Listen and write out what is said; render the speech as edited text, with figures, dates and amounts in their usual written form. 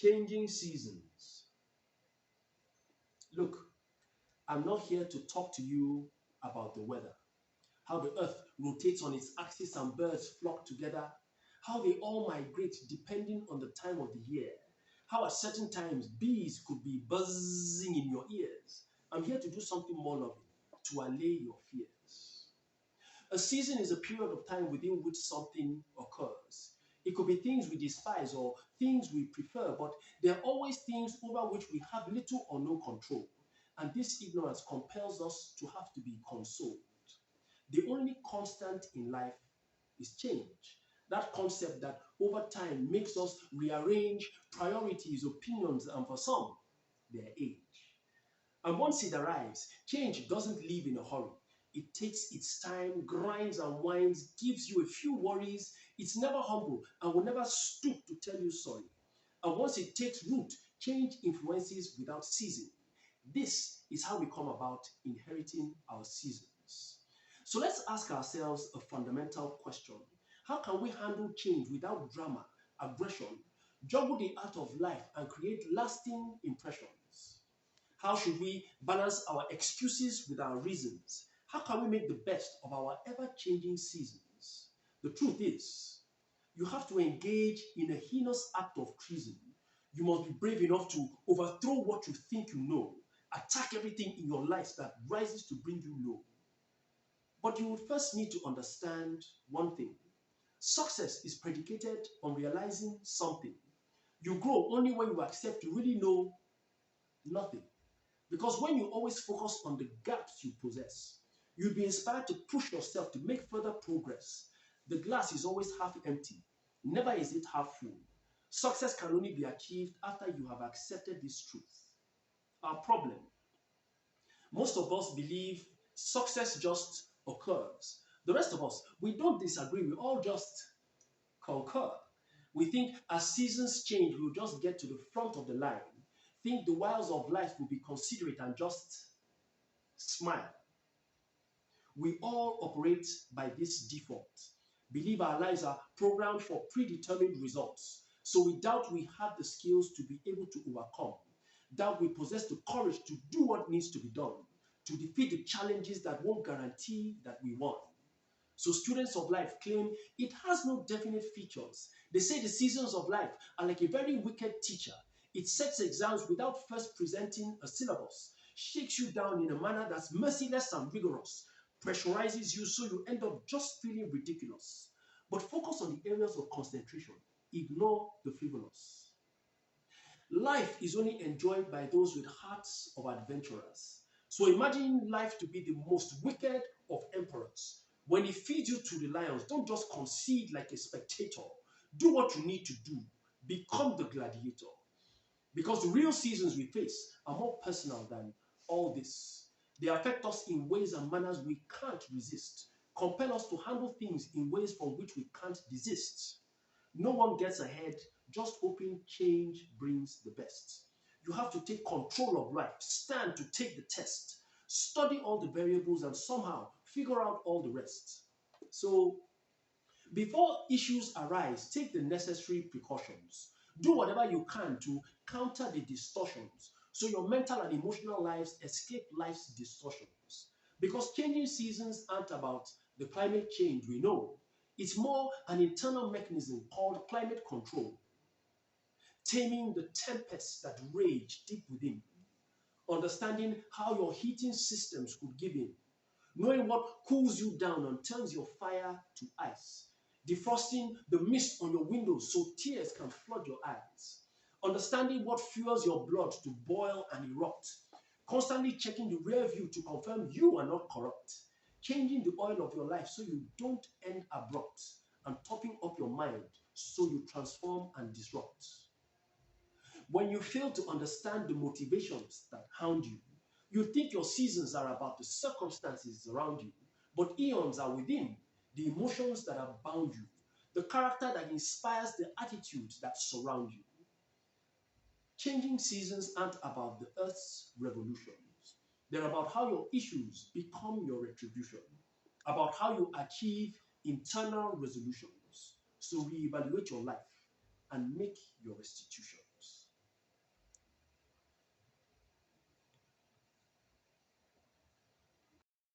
Changing seasons. Look, I'm not here to talk to you about the weather, how the earth rotates on its axis and birds flock together, how they all migrate depending on the time of the year, how at certain times bees could be buzzing in your ears. I'm here to do something more loving, to allay your fears. A season is a period of time within which something occurs. It could be things we despise or things we prefer, but there are always things over which we have little or no control. And this ignorance compels us to have to be consoled. The only constant in life is change. That concept that over time makes us rearrange priorities, opinions, and for some, their age. And once it arrives, change doesn't leave in a hurry. It takes its time, grinds and whines, gives you a few worries. It's never humble and will never stoop to tell you sorry. And once it takes root, change influences without ceasing. This is how we come about inheriting our seasons. So let's ask ourselves a fundamental question. How can we handle change without drama, aggression, juggle the art of life, and create lasting impressions? How should we balance our excuses with our reasons? How can we make the best of our ever-changing seasons? The truth is, you have to engage in a heinous act of treason. You must be brave enough to overthrow what you think you know, attack everything in your life that rises to bring you low. But you would first need to understand one thing. Success is predicated on realizing something. You grow only when you accept you really know nothing. Because when you always focus on the gaps you possess, you'll be inspired to push yourself to make further progress. The glass is always half empty. Never is it half full. Success can only be achieved after you have accepted this truth. Our problem. Most of us believe success just occurs. The rest of us, we don't disagree. We all just concur. We think as seasons change, we'll just get to the front of the line, think the wiles of life will be considerate and just smile. We all operate by this default. Believe our lives are programmed for predetermined results. So we doubt we have the skills to be able to overcome. Doubt we possess the courage to do what needs to be done, to defeat the challenges that won't guarantee that we won. So students of life claim it has no definite features. They say the seasons of life are like a very wicked teacher. It sets exams without first presenting a syllabus, shakes you down in a manner that's merciless and rigorous, pressurizes you so you end up just feeling ridiculous. But focus on the areas of concentration. Ignore the frivolous. Life is only enjoyed by those with hearts of adventurers. So imagine life to be the most wicked of emperors. When he feeds you to the lions, don't just concede like a spectator. Do what you need to do. Become the gladiator. Because the real seasons we face are more personal than all this. They affect us in ways and manners we can't resist, compel us to handle things in ways from which we can't desist. No one gets ahead just hoping change brings the best. You have to take control of life, stand to take the test, study all the variables, and somehow figure out all the rest. So, before issues arise, take the necessary precautions. Do whatever you can to counter the distortions so your mental and emotional lives escape life's distortions. Because changing seasons aren't about the climate change we know. It's more an internal mechanism called climate control, taming the tempests that rage deep within, understanding how your heating systems could give in, knowing what cools you down and turns your fire to ice, defrosting the mist on your windows so tears can flood your eyes, understanding what fuels your blood to boil and erupt, constantly checking the rear view to confirm you are not corrupt, changing the oil of your life so you don't end abrupt, and topping up your mind so you transform and disrupt. When you fail to understand the motivations that hound you, you think your seasons are about the circumstances around you, but eons are within, the emotions that have bound you, the character that inspires the attitudes that surround you. Changing seasons aren't about the earth's revolutions. They're about how your issues become your retribution, about how you achieve internal resolutions. So reevaluate your life and make your restitution.